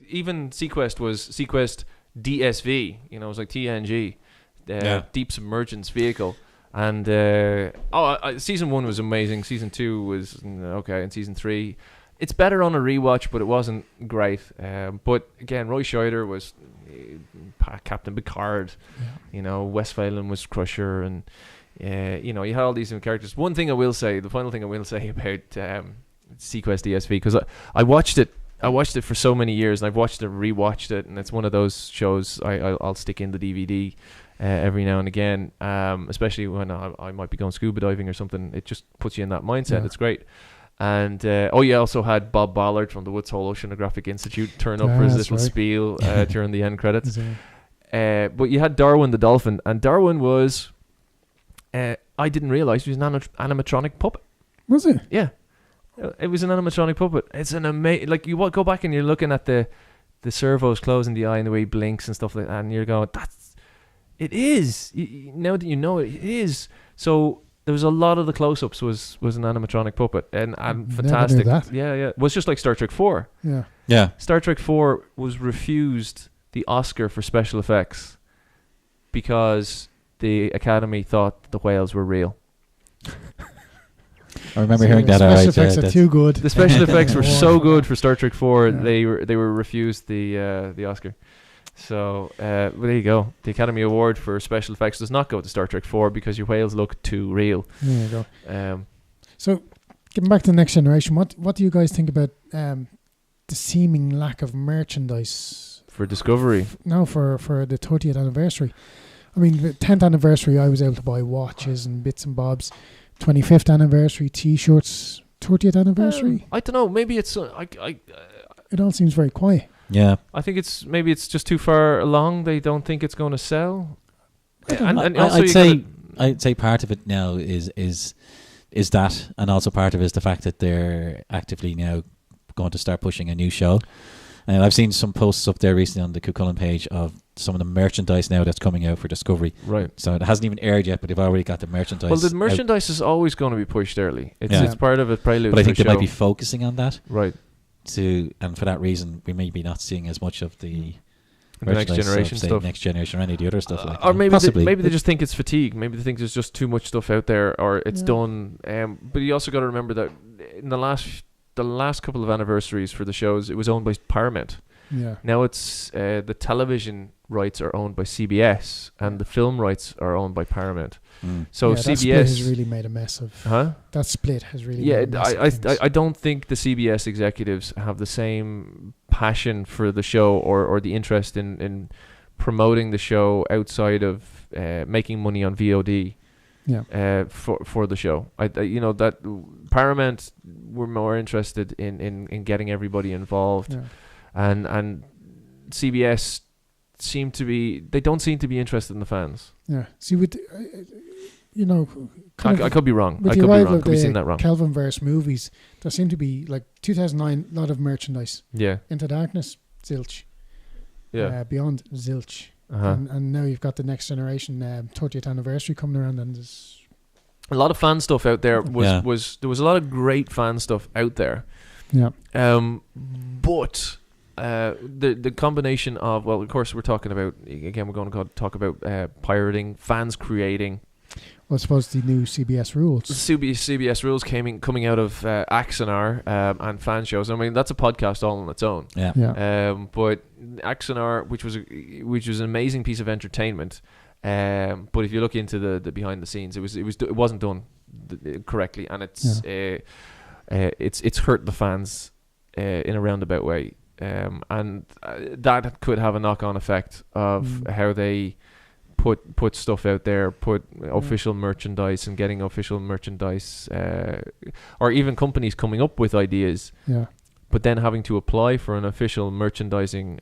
Even Sequest was Sequest DSV. You know, it was like TNG, Deep Submergence Vehicle. And season 1 was amazing. Season 2 was okay, and season 3, it's better on a rewatch, but it wasn't great. But again, Roy Scheider was Captain Picard. Yeah. You know, Westphalen was Crusher, and you know, you had all these new characters. One thing I will say, the final thing I will say about Sequest DSV, because I watched it for so many years, and I've watched it, rewatched it, and it's one of those shows I'll stick in the DVD every now and again, especially when I might be going scuba diving or something. It just puts you in that mindset. Yeah. It's great. And you also had Bob Ballard from the Woods Hole Oceanographic Institute turn up for his little spiel during the end credits. But you had Darwin the dolphin, and Darwin was I didn't realize he was an animatronic puppet. Was it? Yeah, it was an animatronic puppet. It's an amazing, like, you go back and you're looking at the servos closing the eye and the way he blinks and stuff like that, and you're going, it is. Now that you know it, it is. So there was a lot of the close-ups was an animatronic puppet, and fantastic. Never knew that. Yeah. It was just like Star Trek 4. Yeah. Star Trek 4 was refused the Oscar for special effects because the Academy thought the whales were real. I remember hearing that. Special effects are too good. The special effects were so good for Star Trek 4. Yeah. They were refused the Oscar. So there you go. The Academy Award for special effects does not go to Star Trek 4 because your whales look too real. There you go. So getting back to the Next Generation, what do you guys think about the seeming lack of merchandise for Discovery? For the 30th anniversary. I mean, the 10th anniversary, I was able to buy watches and bits and bobs. 25th anniversary, T-shirts. 30th anniversary. I don't know. Maybe it's it all seems very quiet. Yeah, I think it's just too far along. They don't think it's going to sell. And also I'd say part of it now is that, and also part of it is the fact that they're actively now going to start pushing a new show. And I've seen some posts up there recently on the Cuchulain page of some of the merchandise now that's coming out for Discovery. Right. So it hasn't even aired yet, but they've already got the merchandise. Well, the merchandise is always going to be pushed early. It's part of a prelude. But I think they might be focusing on that. Right. And for that reason, we may be not seeing as much of the Next Generation stuff. Next Generation or any of the other stuff like that. Or maybe possibly. Maybe they just think it's fatigue. Maybe they think there's just too much stuff out there, or it's done. But you also got to remember that in the last couple of anniversaries for the shows, it was owned by Paramount. Yeah. Now it's the television rights are owned by CBS, and the film rights are owned by Paramount. So CBS that split has really made a mess of. That split has really. made a mess of I don't think the CBS executives have the same passion for the show or the interest in promoting the show outside of making money on VOD. Yeah. For the show, that Paramount were more interested in getting everybody involved. Yeah. And CBS don't seem to be interested in the fans. Yeah. See, with I could be wrong. With I the could be arrival wrong. of Could be seeing that wrong. Kelvinverse movies, there seemed to be, like 2009, a lot of merchandise. Yeah. Into Darkness, zilch. Yeah. Beyond, zilch. And now you've got the Next Generation 30th anniversary coming around, and there's a lot of fan stuff out there. There was a lot of great fan stuff out there. Yeah. But the combination of, well, of course, we're talking about, again, we're going to talk about pirating, fans creating. Well, I suppose the new CBS rules. The CBS rules coming out of Axonar and fan shows. I mean, that's a podcast all on its own. Yeah. But Axonar, which was an amazing piece of entertainment. But if you look into the behind the scenes, it wasn't done correctly, and it's hurt the fans in a roundabout way. And that could have a knock-on effect of how they put stuff out there, official merchandise, and getting official merchandise, or even companies coming up with ideas, but then having to apply for an official merchandising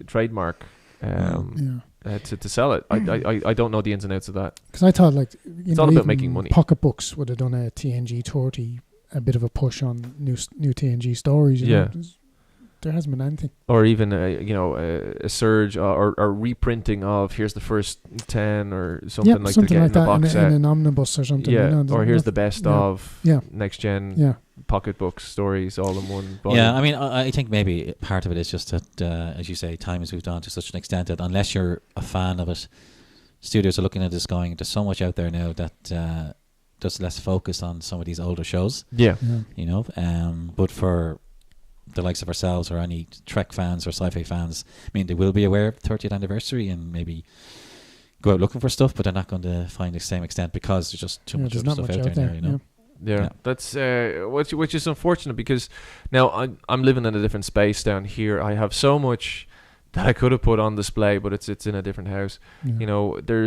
trademark to sell it. I don't know the ins and outs of that, because I thought, like, it's all about making money. Pocketbooks would have done a TNG 30, a bit of a push on new TNG stories. You know? there hasn't been anything. Or even a surge or reprinting of here's the first 10 or something like something to get like in the that box set. in an omnibus or something. Yeah, or here's the best of Yeah. next gen Yeah. pocketbook stories all in one volume. Yeah, I mean, I think maybe part of it is just that, as you say, time has moved on to such an extent that unless you're a fan of it, studios are looking at this going, there's so much out there now that just less focus on some of these older shows. Yeah. You know, but for the likes of ourselves or any Trek fans or sci-fi fans, I mean, they will be aware of the 30th anniversary and maybe go out looking for stuff, but they're not going to find the same extent because there's just too much there's other not stuff much out there now, you know. Yeah, that's which is unfortunate because now I'm living in a different space down here. I have so much that I could have put on display, but it's in a different house. Yeah. You know, there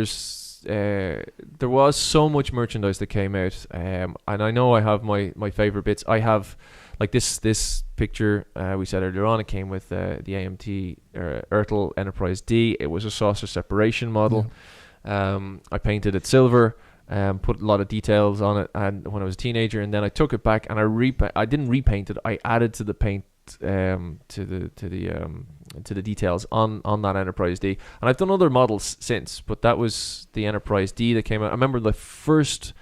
was so much merchandise that came out, and I know I have my favorite bits. I have like this picture we said earlier on. It came with the AMT Ertl Enterprise D. It was a saucer separation model. Yeah. I painted it silver. Put a lot of details on it, and when I was a teenager, and then I took it back and I didn't repaint it. I added to the paint to the details on that Enterprise D, and I've done other models since, but that was the Enterprise D that came out. I remember the first,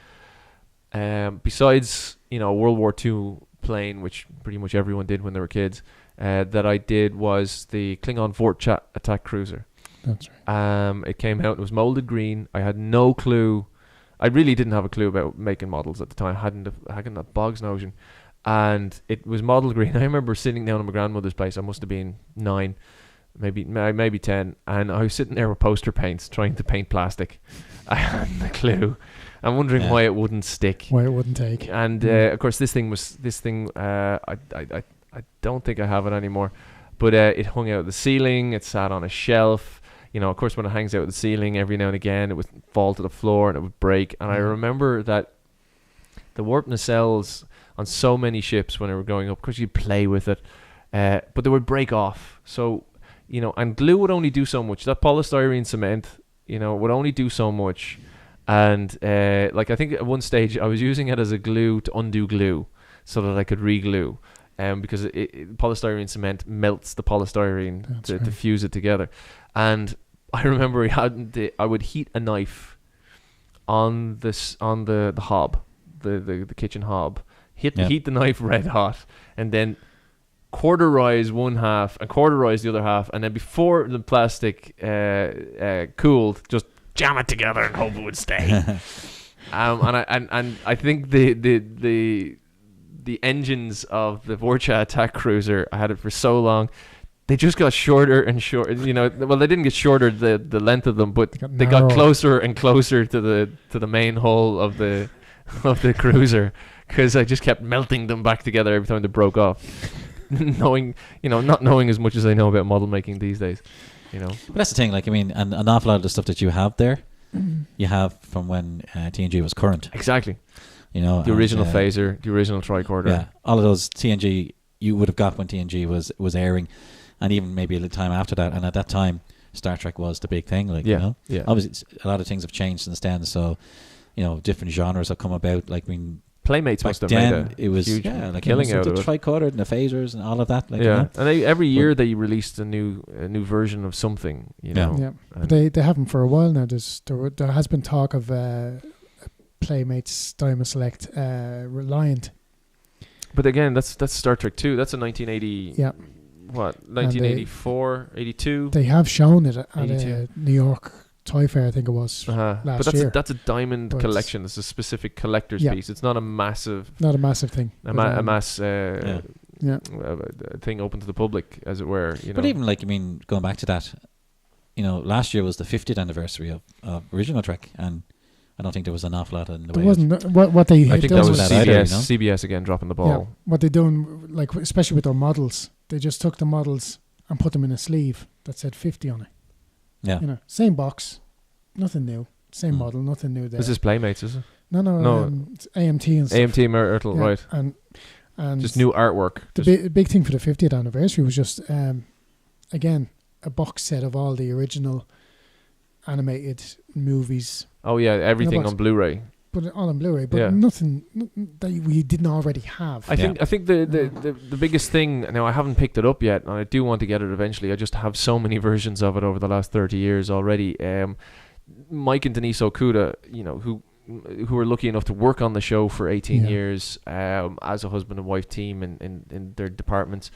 besides World War II plane, which pretty much everyone did when they were kids, that I did was the Klingon Vorchat attack cruiser. That's right. It came out. It was molded green. I had no clue. I really didn't have a clue about making models at the time. I hadn't a bog's notion. And it was model green. I remember sitting down at my grandmother's place. I must have been 9, maybe 10. And I was sitting there with poster paints trying to paint plastic. I hadn't a clue. I'm wondering why it wouldn't stick. Why it wouldn't take. And of course, this thing. I don't think I have it anymore. But it hung out of the ceiling. It sat on a shelf. Of course, when it hangs out of the ceiling, every now and again, it would fall to the floor and it would break. And I remember that the warp nacelles on so many ships when they were going up, because you'd play with it, but they would break off. So, and glue would only do so much. That polystyrene cement, would only do so much. And I think at one stage I was using it as a glue to undo glue so that I could re-glue. Because polystyrene cement melts the polystyrene to fuse it together. And I remember I would heat a knife on the hob, the kitchen hob. Heat the knife red hot, and then quarterize one half and quarterize the other half, and then before the plastic cooled, just jam it together and hope it would stay. And I think the engines of the Vorcha attack cruiser, I had it for so long, they just got shorter and shorter. Well, they didn't get shorter the length of them, but they got closer and closer to the main hull of the cruiser, because I just kept melting them back together every time they broke off. Not knowing as much as I know about model making these days. But that's the thing. And an awful lot of the stuff that you have there, you have from when TNG was current. Exactly. The original phaser, the original tricorder. Yeah, all of those TNG you would have got when TNG was airing, and even maybe a little time after that. And at that time, Star Trek was the big thing. Obviously, a lot of things have changed since then. So, different genres have come about. Playmates must have made it was huge killing out of the it. tricorder and the phasers and all of that. And every year they released a new version of something. But they haven't for a while now. There has been talk of Playmates Diamond Select Reliant. But again, that's Star Trek 2. That's a 1980. Yeah. What, 1984, 82? They have shown it at a New York Toy Fair, I think it was last year. But that's a diamond collection. It's a specific collector's piece. It's not a massive... thing. A mass thing open to the public, as it were. But even, going back to that, last year was the 50th anniversary of original Trek, and I don't think there was an awful lot in the way. Wasn't what they. I think that was CBS. Either, CBS again dropping the ball. Yeah, what they're doing, especially with their models, they just took the models and put them in a sleeve that said 50 on it. Yeah, same box, nothing new. Same model, nothing new there. This is Playmates, is it? No. It's AMT and stuff. AMT Myrtle, right? And just new artwork. The big thing for the 50th anniversary was just again a box set of all the original animated movies. Oh yeah, everything on Blu-ray. but all on Blu-ray, but nothing that we didn't already have. I think the biggest thing. Now I haven't picked it up yet, and I do want to get it eventually. I just have so many versions of it over the last 30 years already. Mike and Denise Okuda, who were lucky enough to work on the show for 18 years as a husband and wife team in their departments,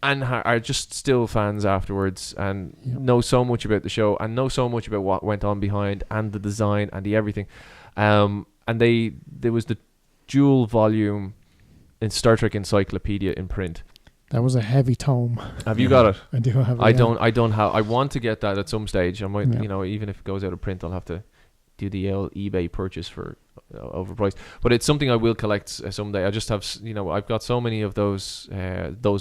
and are just still fans afterwards, and know so much about the show and know so much about what went on behind and the design and the everything. And there was the dual volume in Star Trek Encyclopedia in print. That was a heavy tome. Have you got it? I do have it. I don't have. I want to get that at some stage. I might, even if it goes out of print, I'll have to do the eBay purchase for overpriced. But it's something I will collect someday. I just have, I've got so many of those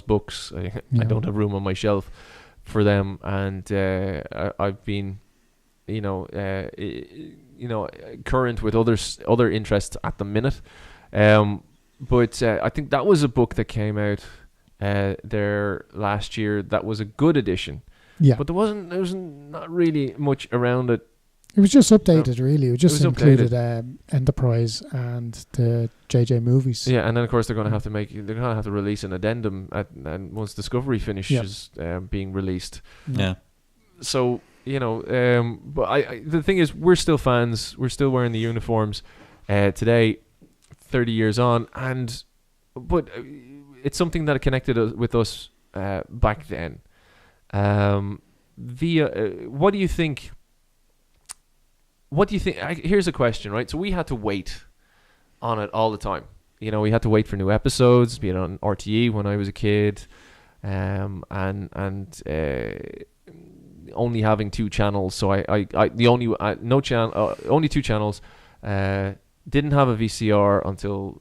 books. I don't have room on my shelf for them, and I've been, current with other interests at the minute. But I think that was a book that came out there last year. That was a good edition. Yeah. But there was not really much around it. It was just updated, really. It just included Enterprise and the JJ movies. Yeah, and then of course they're going to have to release an addendum and once Discovery finishes being released. Yeah. So but the thing is, we're still fans. We're still wearing the uniforms today, 30 years on, but it's something that connected with us back then. What do you think? Here's a question, right? So we had to wait on it all the time. We had to wait for new episodes, be it on RTE when I was a kid, and only having 2 channels. So only 2 channels. Didn't have a VCR until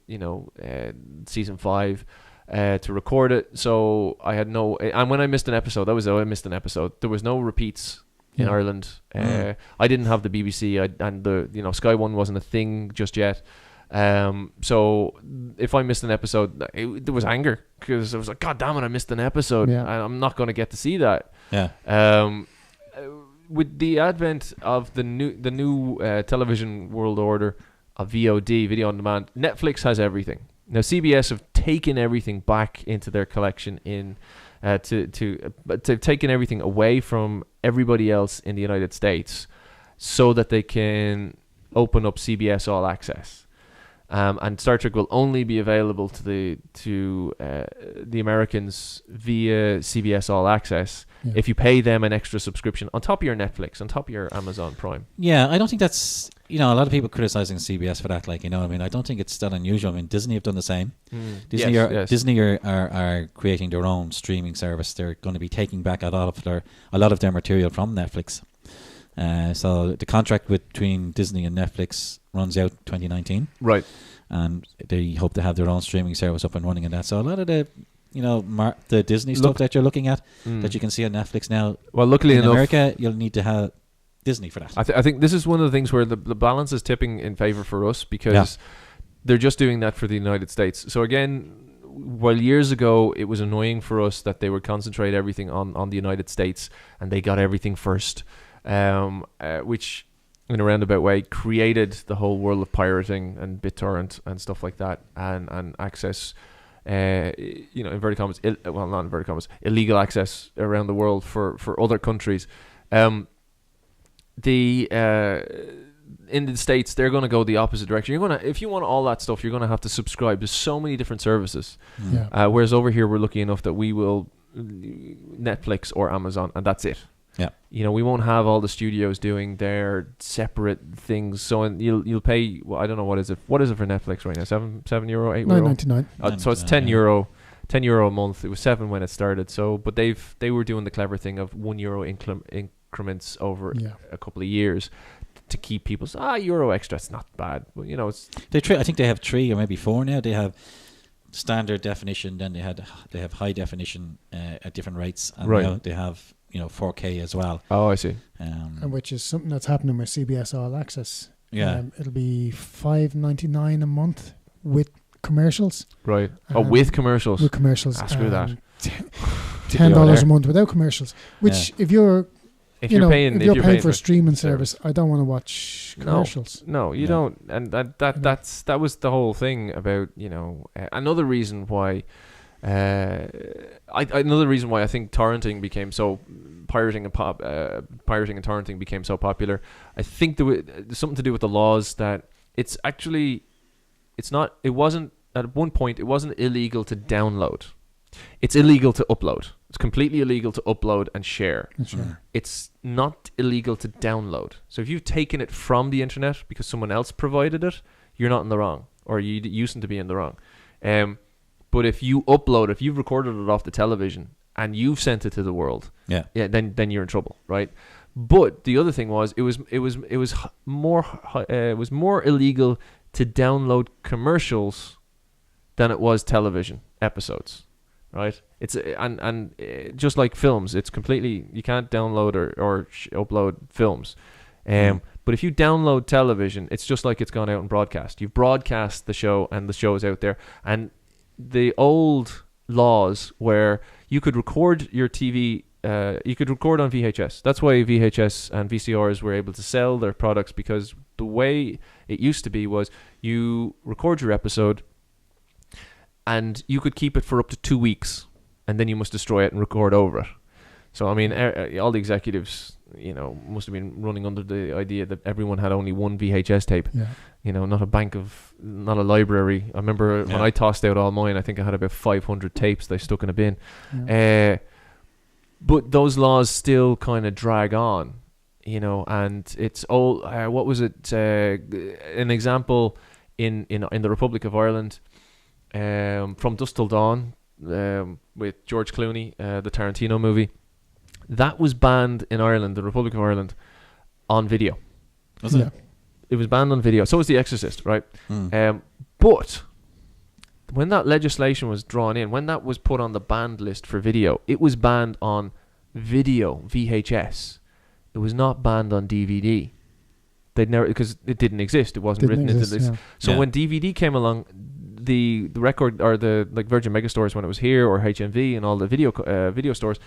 season 5 to record it. So I had and when I missed an episode, I missed an episode. There was no repeats in Ireland. I didn't have the BBC, and the Sky One wasn't a thing just yet. So if I missed an episode, there was anger because I was like, God damn it, I missed an episode, and I'm not going to get to see that. With the advent of the new television world order of VOD, video on demand, Netflix has everything. Now CBS have taken everything back into their collection they've taken everything away from everybody else in the United States so that they can open up CBS All Access. And Star Trek will only be available to the Americans via CBS All Access if you pay them an extra subscription on top of your Netflix, on top of your Amazon Prime. Yeah, I don't think that's, a lot of people criticizing CBS for that. I don't think it's that unusual. Disney have done the same. Disney are creating their own streaming service. They're going to be taking back a lot of their material from Netflix. So the contract between Disney and Netflix runs out 2019. Right. And they hope to have their own streaming service up and running and that. So a lot of the the Disney stuff that you're looking at that you can see on Netflix now. Well, luckily enough, in America, you'll need to have Disney for that. I think this is one of the things where the balance is tipping in favor for us because they're just doing that for the United States. So again, while years ago it was annoying for us that they would concentrate everything on the United States and they got everything first, which in a roundabout way created the whole world of pirating and BitTorrent and stuff like that, and access, inverted commas, not inverted commas, illegal access around the world for other countries. In the States, they're going to go the opposite direction. If you want all that stuff, you're going to have to subscribe to so many different services. Whereas over here, we're lucky enough that we will Netflix or Amazon, and that's it. Yeah, we won't have all the studios doing their separate things. So you'll pay. Well, I don't know what is it for Netflix right now. €7, €8. €9.99. So it's €10. €10 a month. It was $7 when it started. So, but they were doing the clever thing of €1 increments over a couple of years to keep people. Euro extra. It's not bad. But it's. I think they have 3 or maybe 4 now. They have standard definition. Then they have high definition at different rates, and now they have 4K as well. Oh, I see. And which is something that's happening with CBS All Access. Yeah, it'll be $5.99 a month with commercials. Right. With commercials. With commercials. Screw that. $10 a month without commercials. Which, if you're If you're paying for a streaming service, I don't want to watch commercials. No, you don't. And that was the whole thing about, another reason why. Another reason why I think torrenting became so pirating and torrenting became so popular. I think there's something to do with the laws that it wasn't at one point it wasn't illegal to download. It's illegal to upload. It's completely illegal to upload and share. Sure. It's not illegal to download. So if you've taken it from the internet because someone else provided it, you're not in the wrong, or you used to be in the wrong. But if you upload, if you've recorded it off the television and you've sent it to the world, then you're in trouble, right? But the other thing was, it was more illegal to download commercials than it was television episodes, right? It's and just like films, it's completely, you can't download or upload films. But if you download television, it's just like it's gone out and broadcast. You've broadcast the show and the show is out there. And the old laws where you could record your TV, you could record on VHS. That's why VHS and VCRs were able to sell their products, because the way it used to be was you record your episode and you could keep it for up to 2 weeks and then you must destroy it and record over it. So, I mean, all the executives, must have been running under the idea that everyone had only one VHS tape. Yeah. Not a library. I remember when I tossed out all mine, I think I had about 500 tapes that I stuck in a bin. Yeah. But those laws still kind of drag on, and it's all, what was it? An example in the Republic of Ireland, From Dusk Till Dawn, with George Clooney, the Tarantino movie. That was banned in Ireland, the Republic of Ireland, on video. Was it? It was banned on video. So was The Exorcist, right? But when that legislation was drawn in, when that was put on the banned list for video, it was banned on video, VHS. It was not banned on DVD. They'd never, because it didn't exist. It wasn't written into this. Yeah. So when DVD came along, the record, or the Virgin Megastores when it was here, or HMV and all the video stores,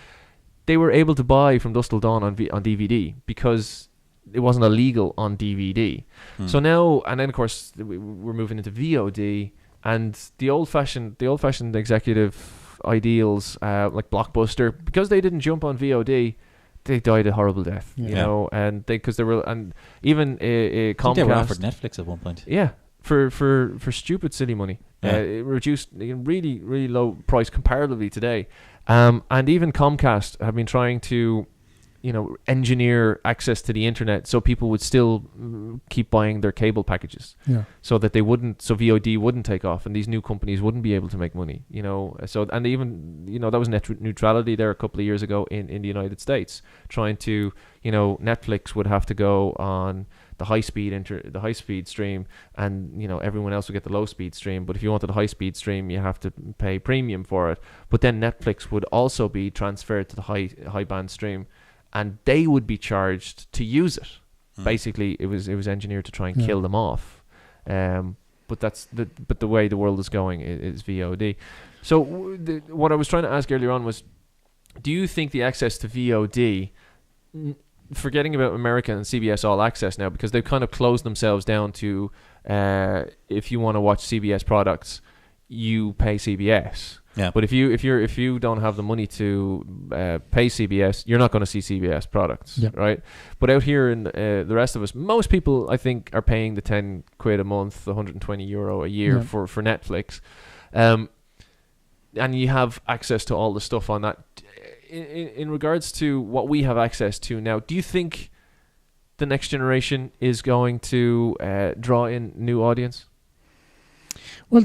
they were able to buy From Dusk Till Dawn on DVD because it wasn't illegal on DVD. So now, and then of course we're moving into VOD, and the old-fashioned executive ideals, like Blockbuster, because they didn't jump on VOD, they died a horrible death. And because they were, and even Comcast, they were offered Netflix at one point. Yeah, for stupid silly money. It reduced really, really low price comparatively today. And even Comcast have been trying to, engineer access to the internet so people would still keep buying their cable packages, so that so VOD wouldn't take off and these new companies wouldn't be able to make money, So, and even, that was net neutrality there a couple of years ago in the United States, trying to, Netflix would have to go on the high speed stream, and everyone else would get the low speed stream. But if you wanted the high speed stream, you have to pay premium for it. But then Netflix would also be transferred to the high band stream, and they would be charged to use it. Basically, it was engineered to try and kill them off. But the way the world is going is VOD. So what I was trying to ask earlier on was, do you think the access to VOD, forgetting about America and CBS All Access now, because they've kind of closed themselves down to, if you want to watch CBS products, you pay CBS. Yeah. But if you don't have the money to pay CBS, you're not going to see CBS products, right? But out here in the rest of us, most people I think are paying the £10 a month, the €120 a year for Netflix, and you have access to all the stuff on that. In regards to what we have access to now, do you think the next generation is going to draw in new audience? Well,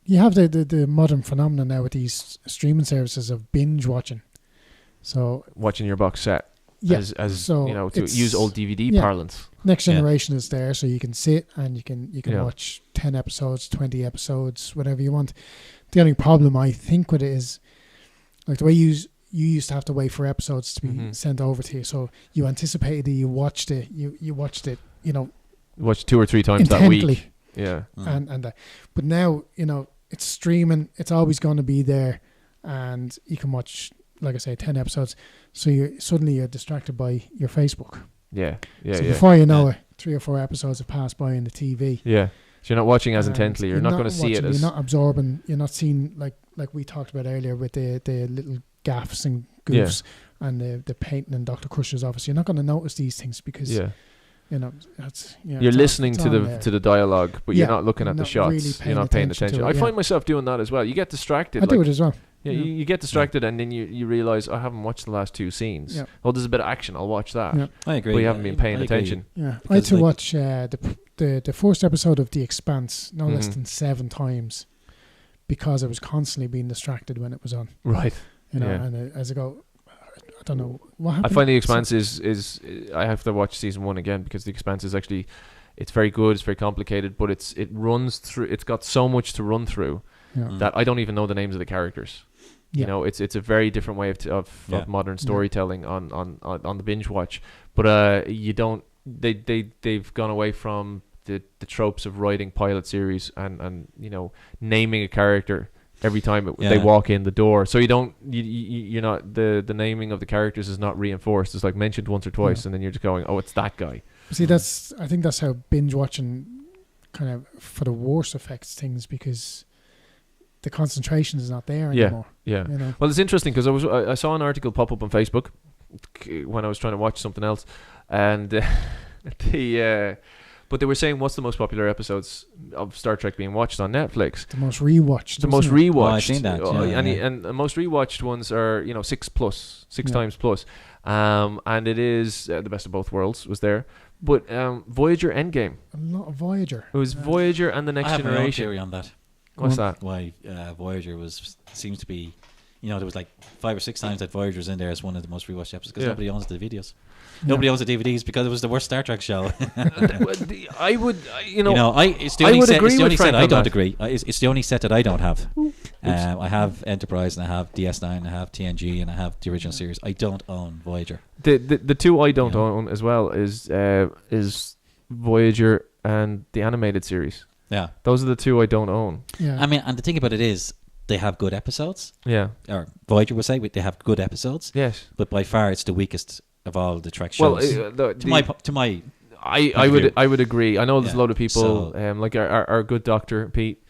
you have the modern phenomenon now with these streaming services of binge watching. So watching your box set, as to use old DVD parlance. Next generation is there, so you can sit and you can watch 10 episodes, 20 episodes, whatever you want. The only problem I think with it is, like, the way you used to have to wait for episodes to be sent over to you, so you anticipated that you watched it, watched 2 or 3 times intently. That week. Yeah. But now, it's streaming, it's always going to be there, and you can watch like I say, 10 episodes. So you're distracted by your Facebook. Yeah. So before you know it, 3 or 4 episodes have passed by in the TV. Yeah. So you're not watching as intently. You're not going to see it as... You're not absorbing. You're not seeing, like we talked about earlier with the little gaffes and goofs and the painting in Dr. Crusher's office. You're not going to notice these things because... Yeah. You know, that's you're listening to the dialogue, but you're not looking at the shots. Really you're not paying attention. I find myself doing that as well. You get distracted. I do it as well. Yeah, you get distracted, and then you realize I haven't watched the last 2 scenes. Yeah. Oh, there's a bit of action. I'll watch that. Yeah. I agree. But you haven't been paying attention. Yeah, I had to watch the first episode of The Expanse no less than 7 times because I was constantly being distracted when it was on. Right. You know, and as I go. I don't know what happened. I find The Expanse is I have to watch season 1 again because The Expanse is actually, it's very good, it's very complicated, but it runs through, it's got so much to run through that I don't even know the names of the characters. You know, it's a very different way of modern storytelling on the binge watch, but you don't, they've gone away from the tropes of writing pilot series and you know, naming a character every time they walk in the door, so you're not the naming of the characters is not reinforced. It's like mentioned once or twice, and then you're just going, oh, it's that guy. See, I think that's how binge watching kind of for the worst affects things because the concentration is not there anymore. Yeah. You know? Well, it's interesting because I saw an article pop up on Facebook when I was trying to watch something else, and but they were saying, what's the most popular episodes of Star Trek being watched on Netflix? The most rewatched. The most rewatched. Oh, I've seen that. And the most rewatched ones are 6 times plus. And it is The Best of Both Worlds was there. But Voyager Endgame. A lot of Voyager. It was Voyager and The Next Generation. I have my own theory on that. What's that? Why Voyager seems to be, there was like 5 or 6 times that Voyager was in there as one of the most rewatched episodes because nobody owns the videos. Nobody owns the DVDs because it was the worst Star Trek show. I would, it's the only set I don't agree. It's the only set that I don't have. I have Enterprise and I have DS9 and I have TNG and I have the original series. I don't own Voyager. The 2 I don't own as well is Voyager and the animated series. Yeah, those are the 2 I don't own. Yeah, I mean, and the thing about it is they have good episodes. Yeah, or Voyager would say they have good episodes. Yes, but by far it's the weakest of all the Trek shows. Well, I would agree. I know there's a lot of people like our good Dr. Pete.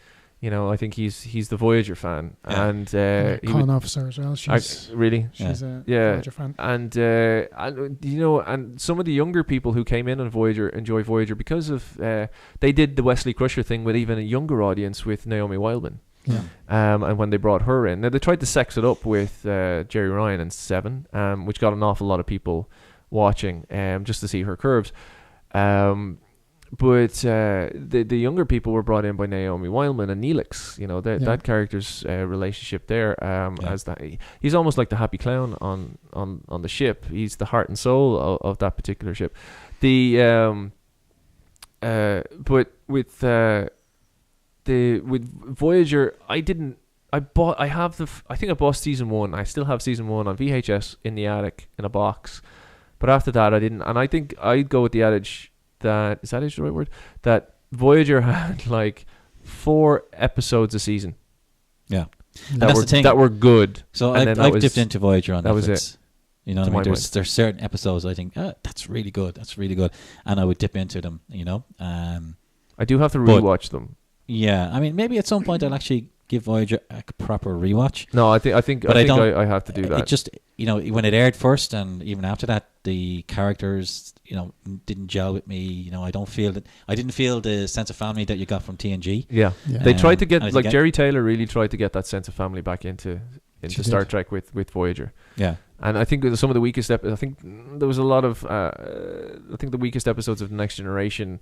I think he's the Voyager fan, and con officer as well. She's a Voyager fan, and and some of the younger people who came in on Voyager enjoy Voyager because of they did the Wesley Crusher thing with even a younger audience with Naomi Wildman. Yeah. And when they brought her in, now they tried to sex it up with Jerry Ryan and Seven, which got an awful lot of people watching, just to see her curves. But the younger people were brought in by Naomi Wildman and Neelix. That character's relationship there. As that he's almost like the happy clown on the ship. He's the heart and soul of that particular ship. But with Voyager, I think I bought season 1. I still have season 1 on VHS in the attic in a box, but after that I didn't. And I think I'd go with the adage that is the right word, that Voyager had like 4 episodes a season. Yeah, that's the thing. That were good. So I've dipped into Voyager on Netflix. That was it. You know what I mean? There's certain episodes I think that's really good, and I would dip into them. I do have to rewatch them. Yeah, I mean, maybe at some point I'll actually give Voyager a proper rewatch. No, I think I have to do that. It just, when it aired first, and even after that, the characters, didn't gel with me. I didn't feel the sense of family that you got from TNG. Yeah. They tried to get Jerry Taylor really tried to get that sense of family back into Star Trek with Voyager. Yeah. And I think some of the weakest I think there was a lot of I think the weakest episodes of The Next Generation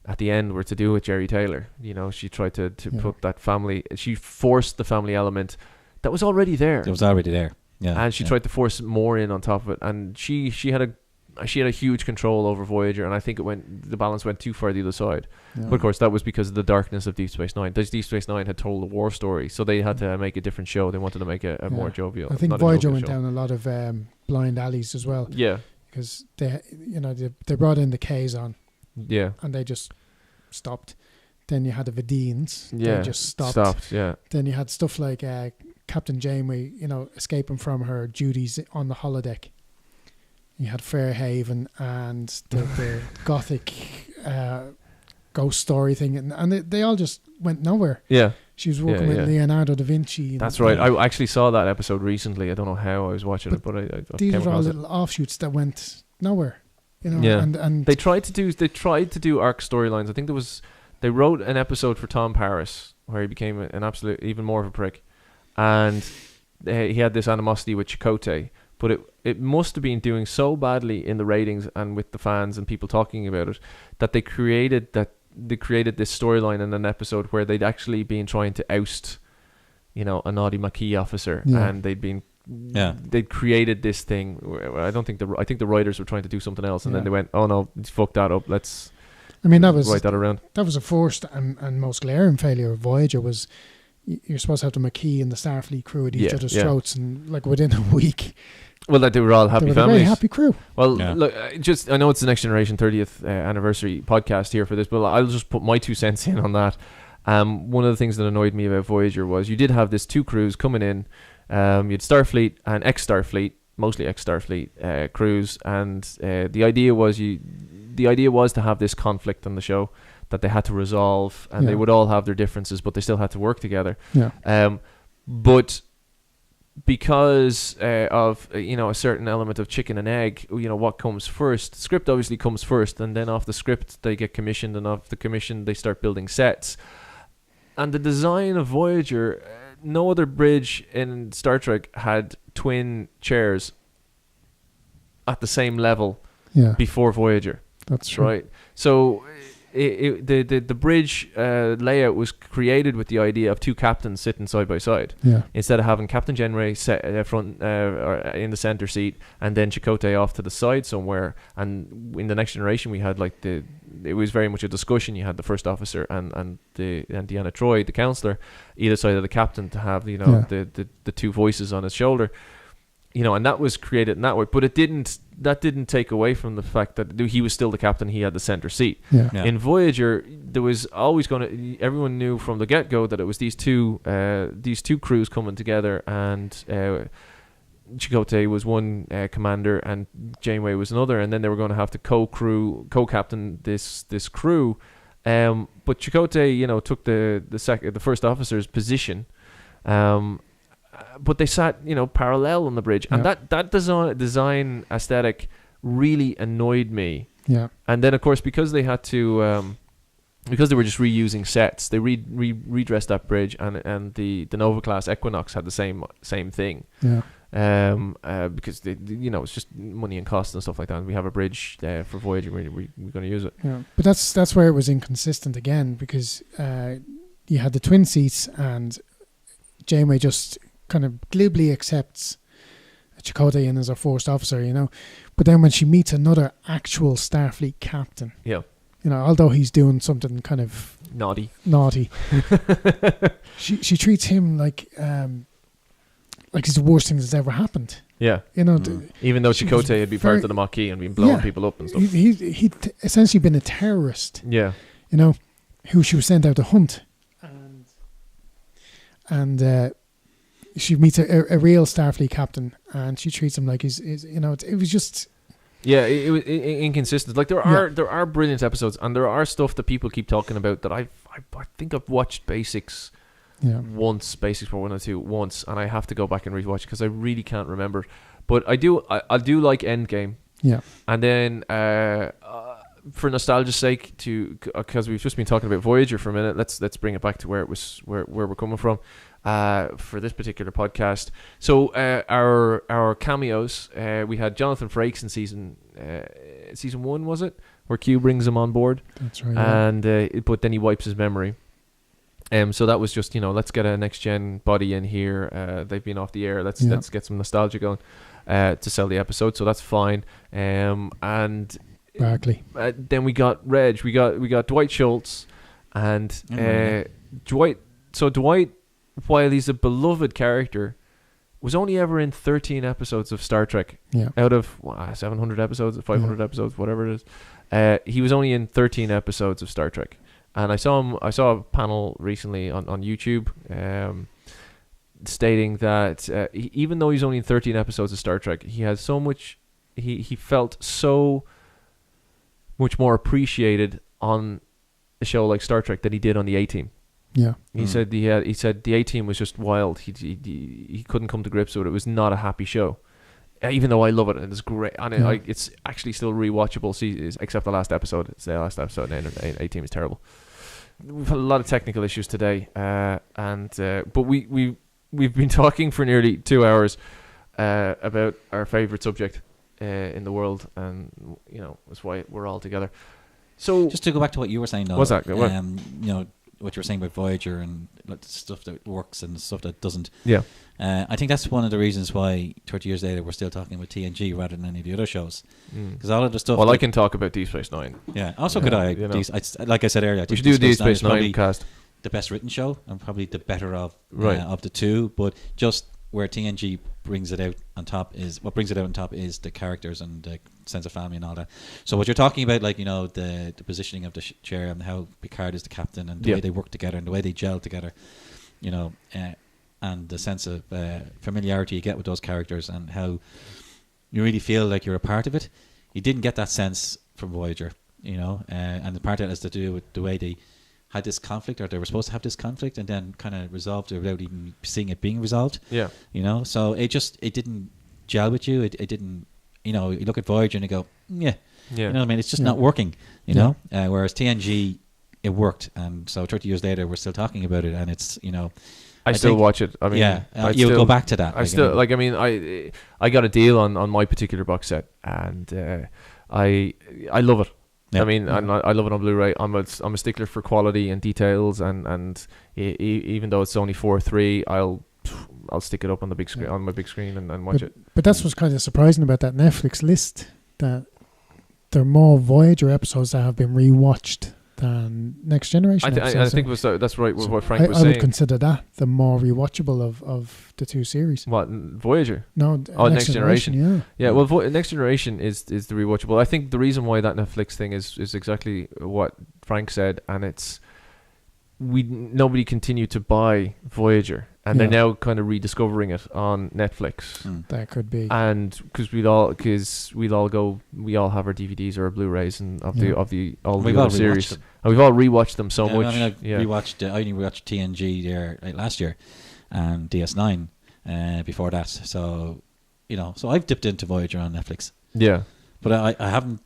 at the end were to do with Jerry Taylor. She tried to put that family, she forced the family element that was already there. It was already there. Yeah. And she tried to force more in on top of it, and she had a huge control over Voyager, and I think the balance went too far the other side. Yeah. But of course that was because of the darkness of Deep Space Nine. Deep Space Nine had told a war story, so they had to make a different show. They wanted to make a more jovial. I think Voyager went down a lot of blind alleys as well. Yeah. Because they brought in the Kazon. Yeah. And they just stopped. Then you had the Vidines. Yeah. They just stopped. Yeah. Then you had stuff like Captain Janeway, escaping from her duties on the holodeck. You had Fairhaven and the gothic ghost story thing, and they all just went nowhere. Yeah. She was working with Leonardo da Vinci. That's right. I actually saw that episode recently. I don't know how I was watching it, but I these came are all across little offshoots that went nowhere. Yeah. And they tried to do arc storylines. I think they wrote an episode for Tom Paris where he became an absolute even more of a prick, and he had this animosity with Chakotay. But it must have been doing so badly in the ratings and with the fans and people talking about it that they created this storyline in an episode where they'd actually been trying to oust, a naughty Maquis officer, and they'd created this thing. Where I think the writers were trying to do something else, and then they went, "Oh no, fuck that up. Let's." That was write that around. That was the first and most glaring failure of Voyager. Was you're supposed to have the Maquis and the Starfleet crew at each other's throats, and like within a week. Well, that they were all happy they were families. A very happy crew. Well, look, I know it's the Next Generation 30th anniversary podcast here for this, but I'll just put my 2 cents in on that. One of the things that annoyed me about Voyager was you did have this 2 crews coming in. You had Starfleet and ex-Starfleet, mostly ex-Starfleet crews, and the idea was to have this conflict on the show that they had to resolve, and they would all have their differences, but they still had to work together. Yeah. But because of a certain element of chicken and egg, what comes first? Script obviously comes first, and then off the script they get commissioned, and off the commission they start building sets. And the design of Voyager, no other bridge in Star Trek had twin chairs at the same level before Voyager. That's true. Right. So the bridge layout was created with the idea of 2 captains sitting side by side. Yeah. Instead of having Captain Janeway front or in the center seat, and then Chakotay off to the side somewhere. And in the Next Generation, we had it was very much a discussion. You had the first officer and Deanna Troi, the counselor, either side of the captain to have the 2 voices on his shoulder. And that was created in that way, but that didn't take away from the fact that he was still the captain. He had the center seat. In Voyager, there was always everyone knew from the get-go that it was these two crews coming together, and Chakotay was one commander and Janeway was another, and then they were going to have to co-captain this crew. But Chakotay, took the first officer's position. But they sat, parallel on the bridge, and that design aesthetic really annoyed me. Yeah. And then, of course, because they had to, because they were just reusing sets, they redressed that bridge, and the Nova class Equinox had the same thing. Yeah. Because it's just money and cost and stuff like that. And we have a bridge for Voyager, we're going to use it. Yeah. But that's where it was inconsistent again, because you had the twin seats, and Janeway just kind of glibly accepts Chakotay in as a first officer, but then when she meets another actual Starfleet captain, although he's doing something kind of naughty, she treats him like he's the worst thing that's ever happened. Even though Chakotay had been part of the Maquis and been blowing people up and stuff, he'd essentially been a terrorist. Who she was sent out to hunt, and she meets a real Starfleet captain, and she treats him like it was just it was inconsistent. Like there are brilliant episodes, and there are stuff that people keep talking about that I think I've watched Basics once, Basics for 102 once, and I have to go back and rewatch because I really can't remember. But I do like Endgame. And then for nostalgia's sake, because we've just been talking about Voyager for a minute, let's bring it back to where we're coming from. For this particular podcast. So our cameos, we had Jonathan Frakes in season 1, was it? Where Q brings him on board. That's right. And but then he wipes his memory. So that was just, let's get a next gen body in here. They've been off the air. Let's get some nostalgia going to sell the episode. So that's fine. And Barkley. Then we got Reg. We got Dwight Schultz and Dwight. So Dwight, while he's a beloved character, was only ever in 13 episodes of Star Trek out of 700 episodes, 500 episodes, whatever it is. He was only in 13 episodes of Star Trek, and I saw a panel recently on YouTube. stating that even though he's only in 13 episodes of Star Trek, he has so much. He felt so much more appreciated on a show like Star Trek than he did on the A-Team. Yeah, he said he said the A-Team was just wild. He couldn't come to grips with it. It was not a happy show, even though I love it and it's great. And it's actually still rewatchable. Except the last episode. It's the last episode. And A-Team is terrible. We've had a lot of technical issues today, but we've been talking for nearly 2 hours about our favorite subject in the world, and that's why we're all together. So just to go back to what you were saying, though, what's that? What you were saying about Voyager and stuff that works and stuff that doesn't. Yeah. I think that's one of the reasons why 30 years later we're still talking about TNG rather than any of the other shows. Because all of the stuff. Well, I can talk about Deep Space Nine. Yeah. Also, could I? Like I said earlier, I think we should do Deep Space Nine cast. The best written show and probably the better of the two. But just where TNG brings it out on top is the characters and the sense of family and all that. So what you're talking about, like the positioning of the chair and how Picard is the captain and the way they work together and the way they gel together, and the sense of familiarity you get with those characters and how you really feel like you're a part of it. You didn't get that sense from Voyager, and the part of it has to do with the way they had this conflict, or they were supposed to have this conflict, and then kind of resolved it without even seeing it being resolved. Yeah. So it didn't gel with you. It didn't. You look at Voyager and you go, yeah. You know what I mean? It's just not working. Whereas TNG, it worked, and so 30 years later, we're still talking about it, and it's I still watch it. I mean, you'll go back to that. I got a deal on my particular box set, and I love it. Yeah. I mean, I love it on Blu-ray. I'm a stickler for quality and details, and even though it's only 4:3, I'll stick it up on the big screen on my big screen and watch it. But that's what's kind of surprising about that Netflix list, that there are more Voyager episodes that have been rewatched than Next Generation episodes. I think that's right. What Frank was saying. I would consider that the more rewatchable of the two series. What, Voyager? No, Next Generation. Yeah. Well, Next Generation is the rewatchable. I think the reason why that Netflix thing is exactly what Frank said, and it's nobody continued to buy Voyager, and they're now kind of rediscovering it on Netflix. That could be, and because we all have our DVDs or our Blu-rays and of the other series, and we've all rewatched them so much. I only rewatched TNG there last year, and DS9 before that. So so I've dipped into Voyager on Netflix. Yeah, but I haven't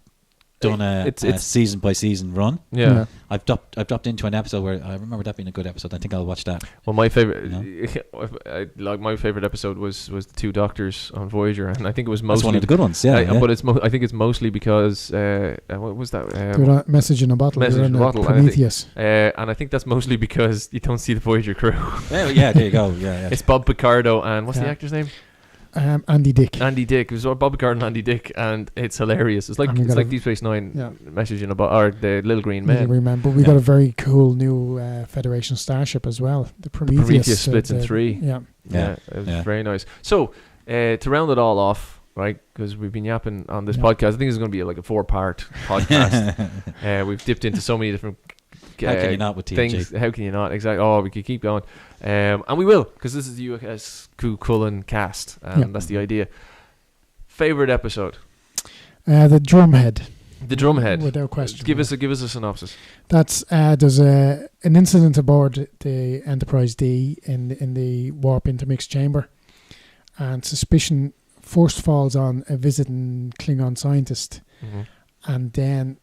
done a season by season run. Yeah. I've dropped into an episode where I remember that being a good episode. I think I'll watch that. Well, my favorite, my favorite episode was the two doctors on Voyager, and I think it was mostly that's one of the good ones. Yeah, but I think it's mostly because what was that? Message in a Bottle. Message in a Bottle. Prometheus. And I think that's mostly because you don't see the Voyager crew. Yeah, there you go. Yeah. It's Bob Picardo and what's the actor's name? Andy Dick. It was Bob Picard and Andy Dick, and it's hilarious. It's like Deep Space Nine, Message in a Bottle, or the Little Green Man. But we got a very cool new Federation starship as well. The Prometheus splits in three. Yeah, it was very nice. So to round it all off, right? Because we've been yapping on this podcast. I think it's going to be like a 4-part podcast. We've dipped into so many different. How can you not with TNG? Things, how can you not? Exactly. Oh, we could keep going. And we will, because this is the USS Cuchulain-Cast. That's the idea. Favorite episode? The Drumhead. The Drumhead. Without question. Give us a synopsis. That's there's an incident aboard the Enterprise D in the warp intermix chamber, and suspicion first falls on a visiting Klingon scientist, and then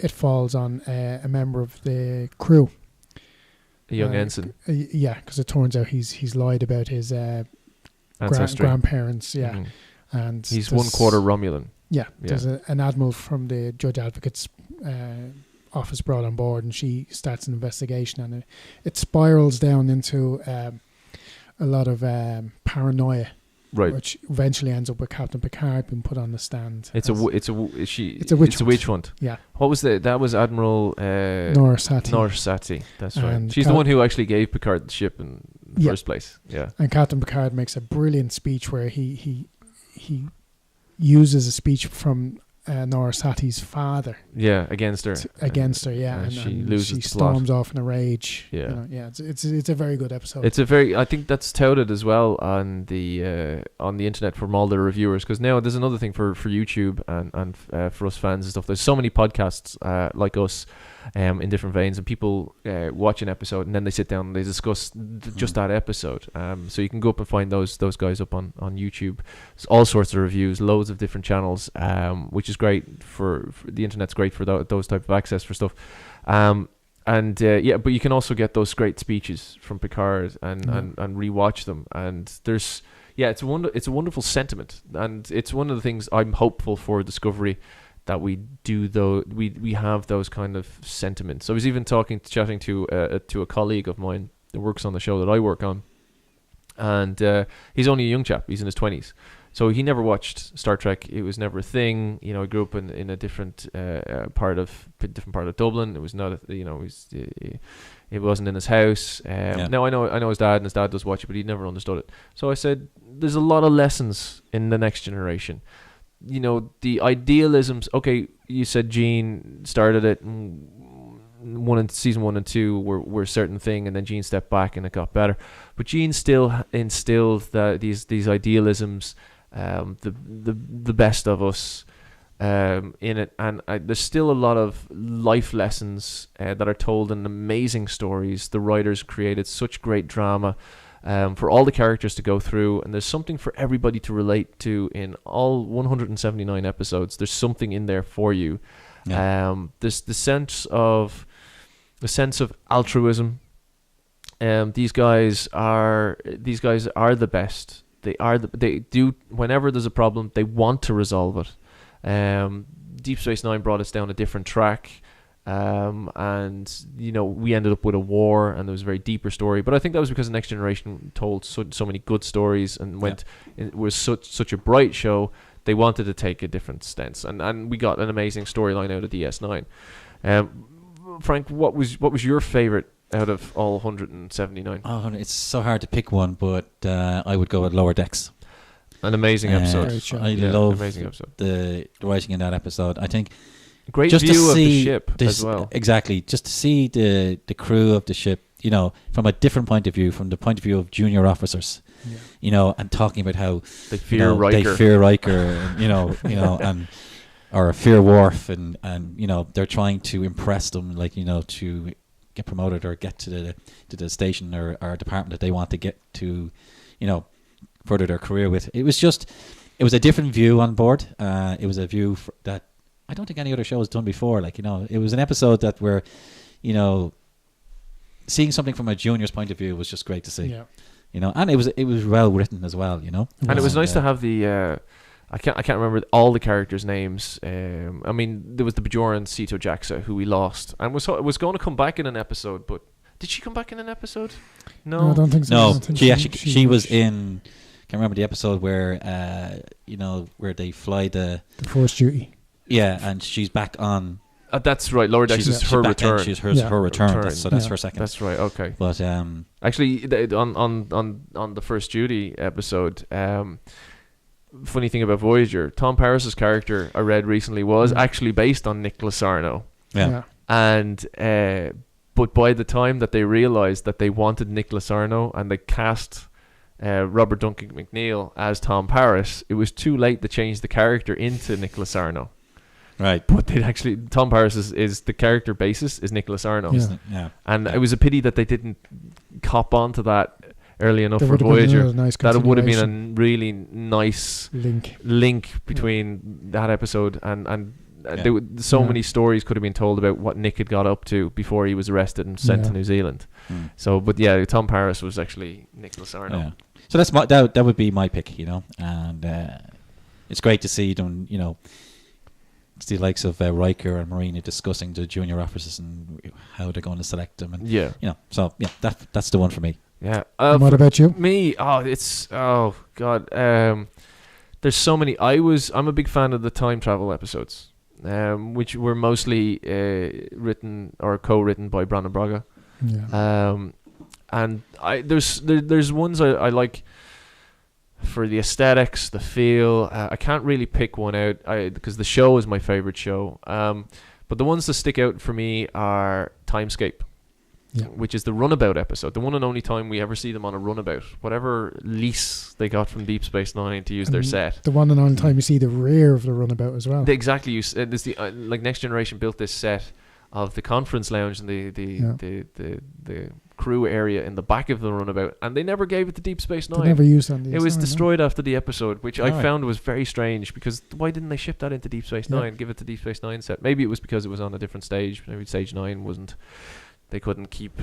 it falls on a member of the crew, a young ensign. Because it turns out he's lied about his grandparents. And he's 1/4 Romulan. There's an admiral from the Judge Advocate's office brought on board, and she starts an investigation, and it spirals down into a lot of paranoia. Right. Which eventually ends up with Captain Picard being put on the stand. It's a witch hunt. Yeah. What was that was Admiral Nora Sati. That's right. She's the one who actually gave Picard the ship in the first place. Yeah. And Captain Picard makes a brilliant speech where he uses a speech from Nora Sati's father. Yeah, against her. And she and loses she the plot. storms off in a rage. Yeah. It's a very good episode. I think that's touted as well on the internet from all the reviewers, because now there's another thing for YouTube and for us fans and stuff. There's so many podcasts like us in different veins, and people watch an episode and then they sit down and they discuss just that episode. So you can go up and find those guys up on YouTube. There's all sorts of reviews, loads of different channels, which is great for the internet's great for those type of access for stuff. But you can also get those great speeches from Picard and rewatch them. And there's it's a wonderful sentiment, and it's one of the things I'm hopeful for Discovery, that we do, though we have those kind of sentiments. I was even chatting to a colleague of mine that works on the show that I work on, and he's only a young chap. He's in his 20s, so he never watched Star Trek. It was never a thing. He grew up in a different part of Dublin. It was not it wasn't in his house. Now I know his dad, and his dad does watch it, but he never understood it. So I said, there's a lot of lessons in the next generation. The idealisms. Okay, you said Gene started it, and season 1 and 2 were a certain thing, and then Gene stepped back and it got better. But Gene still instilled these idealisms, the best of us in it, and there's still a lot of life lessons that are told in amazing stories. The writers created such great drama. For all the characters to go through, and there's something for everybody to relate to in all 179 episodes. There's something in there for you. There's the sense of altruism. These guys are the best. They do, whenever there's a problem, they want to resolve it. Deep Space Nine brought us down a different track. And we ended up with a war, and there was a very deeper story. But I think that was because the Next Generation told so many good stories, and it was such a bright show. They wanted to take a different stance, and we got an amazing storyline out of DS9. Frank, what was your favorite out of all 179? Oh, it's so hard to pick one, but I would go with Lower Decks. An amazing episode. I love the writing in that episode. I think. Great just view of the ship as well. Exactly. Just to see the crew of the ship, from a different point of view, from the point of view of junior officers, and talking about how they fear Riker, and or fear Worf, and they're trying to impress them, to get promoted or get to the station or department that they want to get to, further their career with. It was a different view on board. It was a view that I don't think any other show has done before. It was an episode that where, seeing something from a junior's point of view was just great to see. Yeah. And it was well written as well. And it was nice to have the. I can't remember all the characters' names. I mean, there was the Bajoran Sito Jaxa, who we lost, and was going to come back in an episode. But did she come back in an episode? No, I don't think so. No, she was in. Can't remember the episode where where they fly the Force Duty. Yeah, and she's back on. That's right. Lower Decks is her return. She's her return. That's her second. That's right. Okay. But actually, on the First Duty episode, funny thing about Voyager, Tom Paris's character I read recently was actually based on Nicholas Arno. Yeah. And but by the time that they realized that they wanted Nicholas Arno and they cast Robert Duncan McNeil as Tom Paris, it was too late to change the character into Nicholas Arno. Right. But they'd actually, Tom Paris is the character basis is Nicholas Arno. Yeah. And it was a pity that they didn't cop onto that early enough for Voyager. That it would have been a really nice link between that episode and many stories could have been told about what Nick had got up to before he was arrested and sent to New Zealand. So, but yeah, Tom Paris was actually Nicholas Arno. Yeah. So that's that would be my pick, and it's great to see them, it's the likes of Riker and Marina discussing the junior officers and how they're going to select them, and that's the one for me. Yeah. What about you? Me? There's so many. I'm a big fan of the time travel episodes, which were mostly written or co-written by Brandon Braga. Yeah. And there's ones I like. for the aesthetics, the feel. I can't really pick one out because the show is my favorite show. But the ones that stick out for me are Timescape, which is the runabout episode, the one and only time we ever see them on a runabout, whatever lease they got from Deep Space Nine to use their set. The one and only time you see the rear of the runabout as well. Exactly. There's the like Next Generation built this set of the conference lounge and the crew area in the back of the runabout, and they never gave it to Deep Space Nine. They never used it on It was destroyed after the episode, which I found was very strange, because why didn't they ship that into Deep Space Nine? Give it to Deep Space Nine set. Maybe it was because it was on a different stage. Maybe Stage 9 wasn't. They couldn't keep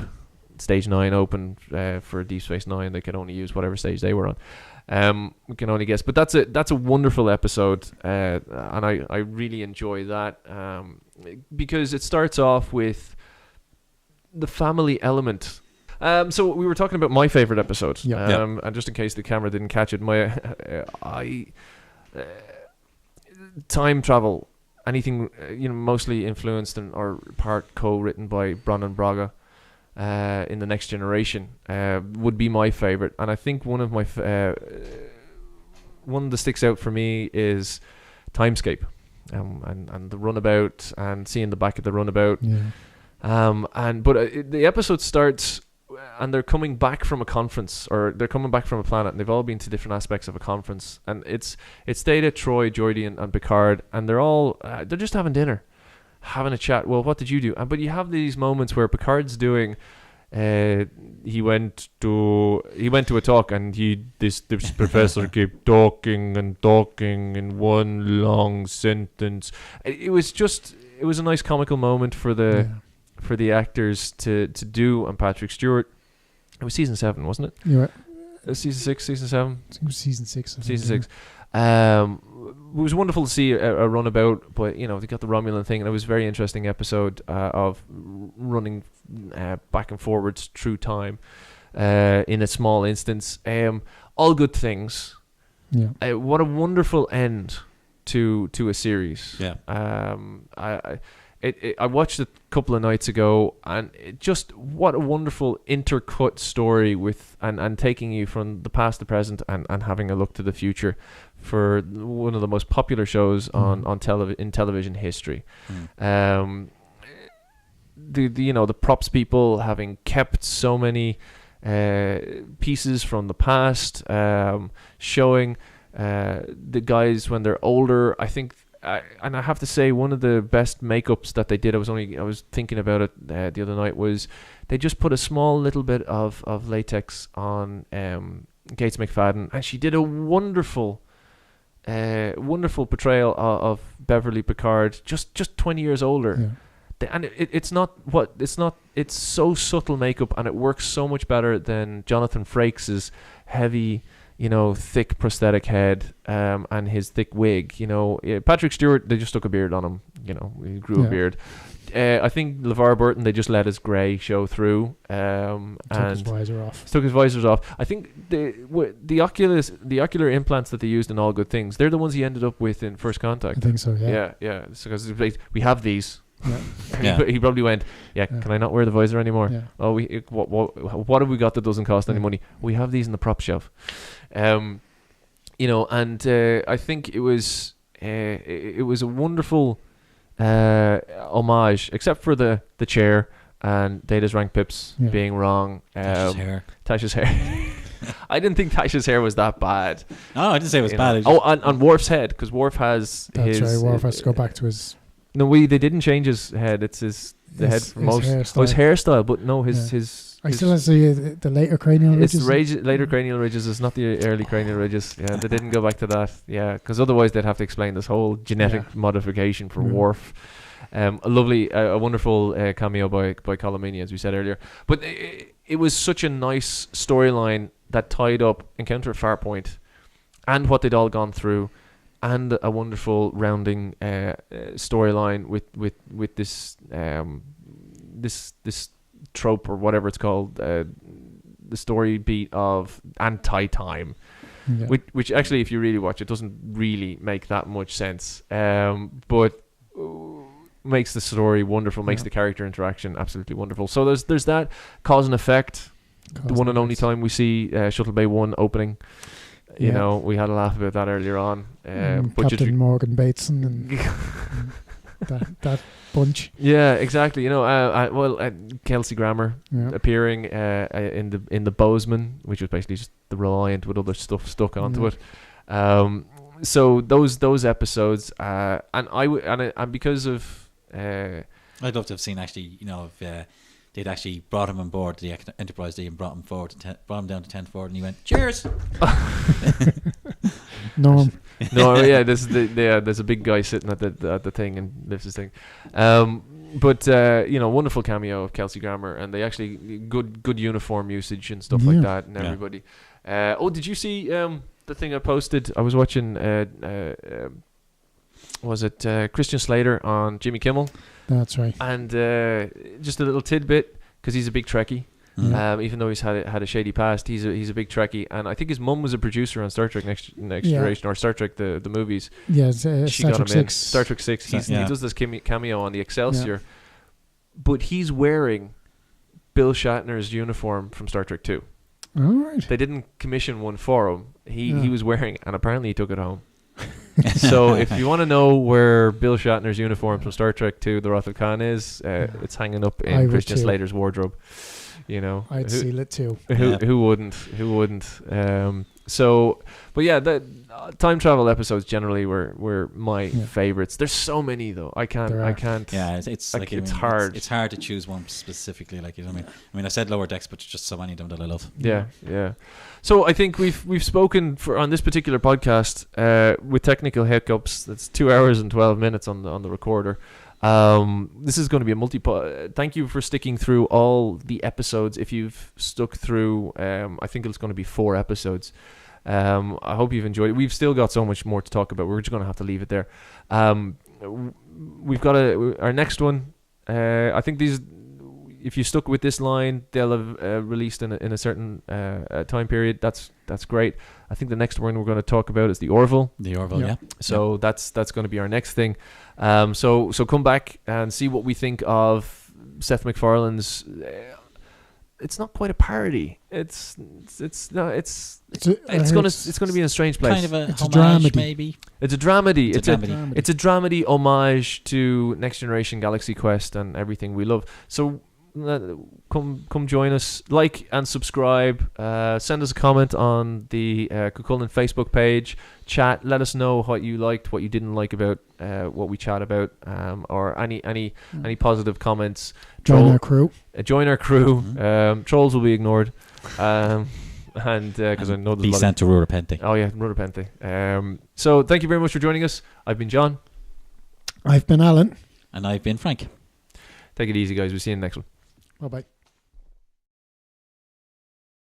Stage 9 open for Deep Space Nine. They could only use whatever stage they were on. We can only guess, but that's a wonderful episode, and I really enjoy that because it starts off with the family element. So we were talking about my favorite episode, and just in case the camera didn't catch it, time travel, anything mostly influenced or part co-written by Brannon Braga in the Next Generation would be my favorite, and I think one that sticks out for me is Timescape, and the runabout and seeing the back of the runabout. The episode starts and they're coming back from a conference, or they're coming back from a planet, and they've all been to different aspects of a conference, and it's Data, Troy, Geordi, and Picard, and they're just having dinner, having a chat. Well, what did you do? But you have these moments where Picard's doing he went to a talk, and this professor kept talking in one long sentence. It was a nice comical moment for the actors to do, and Patrick Stewart. It was season 7, wasn't it? Yeah. Season 6, season 7. I think it was season 6. Season 6. It was wonderful to see a runabout, but they got the Romulan thing, and it was a very interesting episode of running back and forwards through time in a small instance. All good things. Yeah. What a wonderful end to a series. Yeah. I watched it a couple of nights ago, and what a wonderful intercut story with and taking you from the past to present and having a look to the future for one of the most popular shows in television history. The props people having kept so many pieces from the past, showing the guys when they're older. I think. And I have to say, one of the best makeups that they did, I was thinking about it the other night, was they just put a small little bit of latex on Gates McFadden, and she did a wonderful portrayal of Beverly Picard, just 20 years older. Yeah. And it's so subtle makeup, and it works so much better than Jonathan Frakes' heavy, thick prosthetic head and his thick wig. Patrick Stewart, they just stuck a beard on him. He grew a beard. I think LeVar Burton, they just let his grey show through. And took his visor off. Took his visors off. I think the ocular implants that they used in All Good Things, they're the ones he ended up with in First Contact. I think so. Yeah. Yeah. Because we have these. Yeah. He probably went, can I not wear the visor anymore? Yeah. Oh, what have we got that doesn't cost any money? We have these in the prop shelf. And I think it was a wonderful homage, except for the chair and Data's rank pips being wrong. Tasha's hair. I didn't think Tasha's hair was that bad. No, I didn't say it was bad. On Worf's head, because Worf has That's right, Worf has to go back to his... No, they didn't change his head. It's his head for most. His hairstyle, but no, his I still see the later cranial ridges. It's later cranial ridges. It's not the early cranial ridges. Yeah, they didn't go back to that. Yeah, because otherwise they'd have to explain this whole genetic modification for Worf. A wonderful cameo by Colm Meaney, as we said earlier. But it was such a nice storyline that tied up Encounter at Farpoint and what they'd all gone through, and a wonderful rounding storyline with this trope, or whatever it's called, the story beat of anti-time, which actually, if you really watch it, doesn't really make that much sense, but makes the story wonderful, makes the character interaction absolutely wonderful. So there's that cause and effect, the one and only time we see Shuttle Bay 1 opening. You know, we had a laugh about that earlier on. Captain Morgan Bateson and that bunch. Yeah, exactly. You know, Kelsey Grammer appearing in the Bozeman, which was basically just the Reliant with other stuff stuck onto it. So those episodes, and because of, I'd love to have seen actually, you know, if they'd actually brought him on board the Enterprise D and brought him forward, brought him down to 10 forward, and he went, "Cheers." No, yeah, there's a big guy sitting at the thing and lifts his thing. But you know, wonderful cameo of Kelsey Grammer, and they actually good uniform usage and stuff like that, and everybody. Did you see the thing I posted? I was watching. Was it Christian Slater on Jimmy Kimmel? That's right. And just a little tidbit, because he's a big Trekkie. Even though he's had a shady past, he's a big Trekkie, and I think his mum was a producer on Star Trek Next Generation, or Star Trek the movies. Yeah, she Star got Trek him in 6. Star Trek 6. He does this cameo on the Excelsior, but he's wearing Bill Shatner's uniform from Star Trek 2. All right. They didn't commission one for him. He was wearing, and apparently he took it home. So if you want to know where Bill Shatner's uniform from Star Trek 2, The Wrath of Khan is, it's hanging up in Christian Slater's wardrobe. You know, I'd seal it too. Who wouldn't? Who wouldn't? But yeah, the time travel episodes generally were my favorites. There's so many though. I can't. Yeah, it's like it's hard. It's hard to choose one specifically. Like, you know what I mean? I mean, I said Lower Decks, but there's just so many of them that I love. Yeah. So I think we've spoken on this particular podcast with technical hiccups. That's 2 hours and 12 minutes on the recorder. This is going to be a multi-pod. Thank you for sticking through all the episodes. If you've stuck through, I think it's going to be 4 episodes. I hope you've enjoyed it. We've still got so much more to talk about. We're just going to have to leave it there. We've got our next one. I think these, if you stuck with this line, they'll have released in a certain time period. That's great. I think the next one we're going to talk about is the Orville. The Orville, yeah. So that's going to be our next thing. So come back and see what we think of Seth MacFarlane's. It's not quite a parody. It's going to be in a strange place. Kind of a It's a homage, dramedy. maybe. It's a dramedy. It's It's a dramedy homage to Next Generation, Galaxy Quest, and everything we love. So come join us, like and subscribe, send us a comment on the Cuchulain Facebook page, chat, let us know what you liked, what you didn't like about what we chat about, or any positive comments. Join our crew. Trolls will be ignored, and because I know there's be sent to Rura Pente. Oh yeah, Rura Pente. So thank you very much for joining us. I've been John. I've been Alan. And I've been Frank. Take it easy, guys. We'll see you in the next one. Bye-bye.